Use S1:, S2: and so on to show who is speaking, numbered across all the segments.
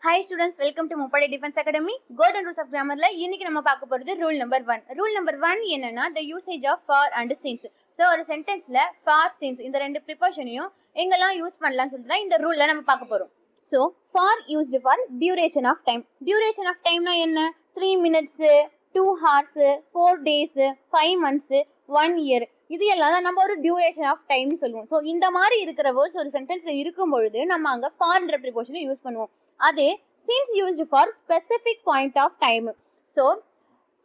S1: Hi students, welcome to Mupadi Defense Academy. Golden Rules of Grammarல இன்னைக்கு நம்ம பார்க்க போறது rule number 1. Rule number 1 என்னன்னா the usage of for and since. So ஒரு சென்டென்ஸ்ல for, since இந்த ரெண்டு ப்ரிபோஷனையும் எங்கெல்லாம் யூஸ் பண்ணலாம்னு சொல்லிட்டு தான் இந்த ரூல்ல நம்ம பார்க்க போறோம். So for used for duration of time. Duration of timeனா என்ன? 3 minutes, 2 hours, 4 days, 5 months, 1 year. இது எல்லாம் தான் நம்ம ஒரு டியூரேஷன் ஆஃப் டைம் சொல்லுவோம். ஸோ இந்த மாதிரி இருக்கிற வேர்ட்ஸ் ஒரு சென்டென்ஸ்ல இருக்கும் பொழுது நம்ம அங்கே ஃபார்ன்ற ப்ரிபோஷனை யூஸ் பண்ணுவோம். அதே since used for specific point of time. So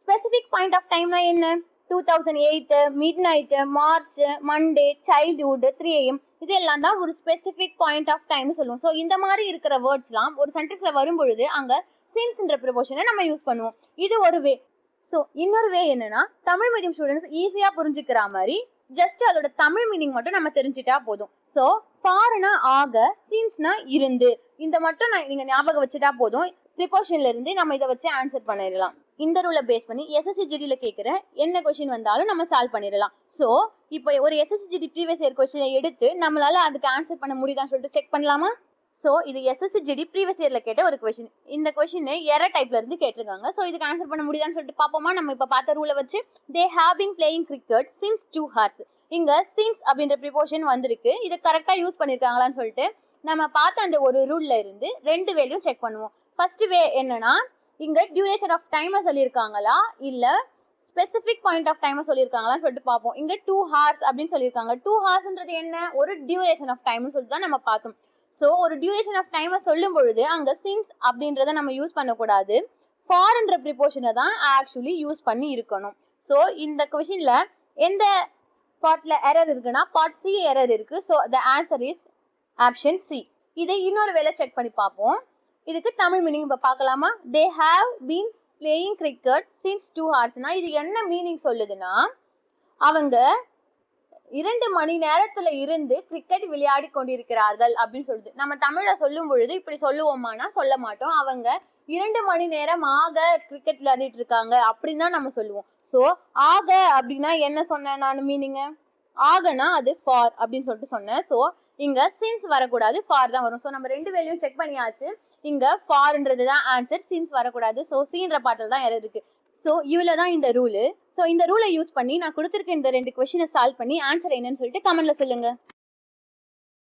S1: specific point of time na enna 2008 midnight March Monday childhood 3 am இதெல்லாம் தான் ஒரு specific point of time சொல்லுவோம். ஸோ இந்த மாதிரி இருக்கிற வேர்ட்ஸ்லாம் ஒரு சென்டென்ஸ்ல வரும்பொழுது அங்கே sinceன்ற ப்ரிபோஷனை நம்ம யூஸ் பண்ணுவோம். இது ஒரு வே. ஸோ இன்னொரு வே என்னன்னா தமிழ் மீடியம் ஸ்டூடெண்ட்ஸ் ஈஸியாக புரிஞ்சுக்கிற மாதிரி ஜஸ்ட் அதோட தமிழ் மீனிங் மட்டும் நம்ம தெரிஞ்சுட்டா போதும். ஸோ ஃபார்னா ஆக, சின்ஸ்னா இருந்து, இந்த மட்டும் நீங்க ஞாபகம் வச்சுட்டா போதும். ப்ரிபோஷன்ல இருந்து நம்ம இதை வச்சு ஆன்சர் பண்ணிடலாம். இந்த ரூலை பேஸ் பண்ணி SSCGDல கேட்குற என்ன கொஸ்டின் வந்தாலும் நம்ம சால்வ் பண்ணிடலாம். ஸோ இப்போ ஒரு SSCGD ப்ரீவியஸ் இயர் கொஸ்டினை எடுத்து நம்மளால அதுக்கு ஆன்சர் பண்ண முடியுதான்னு சொல்லிட்டு செக் பண்ணலாமா? ஸோ இது SSCGD ப்ரீவியஸ் இயர்ல கேட்ட ஒரு கொஸ்டின். இந்த கொஸ்டின் எரர் டைப்ல இருந்து கேட்டிருக்காங்க. ஸோ இதுக்கு ஆன்சர் பண்ண முடியுதான்னு சொல்லிட்டு பார்ப்போமா? நம்ம இப்போ பார்த்த ரூலை வச்சு they have been playing cricket since 2 hours. இங்க சின்ஸ் அப்படின்ற ப்ரிபோஷன் வந்திருக்கு. இதை கரெக்டா யூஸ் பண்ணிருக்காங்களான்னு சொல்லிட்டு நம்ம பார்த்த அந்த ஒரு ரூல்ல இருந்து ரெண்டு வேலையும் செக் பண்ணுவோம். ஃபர்ஸ்ட் வே என்னன்னா இங்க டியூரேஷன் ஆஃப் டைமை சொல்லியிருக்காங்களா இல்ல ஸ்பெசிபிக் பாயிண்ட் ஆஃப் டைமை சொல்லியிருக்காங்களான்னு சொல்லிட்டு பார்ப்போம். இங்க 2 hours அப்படின்னு சொல்லியிருக்காங்க. 2 hoursன்றது என்ன? ஒரு டியூரேஷன் ஆஃப் டைம்னு சொல்லிட்டு தான் நம்ம பார்த்தோம். ஸோ ஒரு டியூரேஷன் ஆஃப் டைமை சொல்லும் பொழுது அங்கே சின்ஸ் அப்படின்றத நம்ம யூஸ் பண்ணக்கூடாது, ஃபார்ன்ற ப்ரிபோஷனை தான் ஆக்சுவலி யூஸ் பண்ணி இருக்கணும். ஸோ இந்த கொஷினில் எந்த பார்ட்டில் எரர் இருக்குன்னா பார்ட் சி எரர் இருக்கு. So the answer is option C. இதை இன்னொரு வேலை செக் பண்ணி பார்ப்போம். இதுக்கு தமிழ் மீனிங் இப்போ பார்க்கலாமா? They have been playing cricket since 2 hoursனா இது என்ன மீனிங் சொல்லுதுன்னா அவங்க 2 மணி நேரத்துல இருந்து கிரிக்கெட் விளையாடி கொண்டிருக்கிறார்கள் அப்படின்னு சொல்லுது. நம்ம தமிழ்ல சொல்லும் பொழுது இப்படி சொல்லுவோமானா சொல்ல மாட்டோம். அவங்க 2 மணி நேரம் ஆக கிரிக்கெட் விளையாடிட்டு இருக்காங்க அப்படின்னு தான் நம்ம சொல்லுவோம். ஸோ ஆக அப்படின்னா என்ன சொன்னேன் நான் மீனிங்? ஆகனா அது ஃபார் அப்படின்னு சொல்லிட்டு சொன்னேன். ஸோ இங்க சின்ஸ் வரக்கூடாது, ஃபார் தான் வரும். ஸோ நம்ம ரெண்டு வேலையும் செக் பண்ணியாச்சு. இங்க ஃபார்ன்றது தான் ஆன்சர், சின்ஸ் வரக்கூடாது. ஸோ சீன்ற பாட்டில் தான் எரர் இருக்கு. ஸோ இவ்வளோ தான் இந்த ரூலு. ஸோ இந்த ரூலை யூஸ் பண்ணி நான் கொடுத்துருக்க இந்த 2 கொஸ்டினை சால்வ் பண்ணி ஆன்சர் என்னன்னு சொல்லிட்டு கமெண்ட்ல சொல்லுங்க.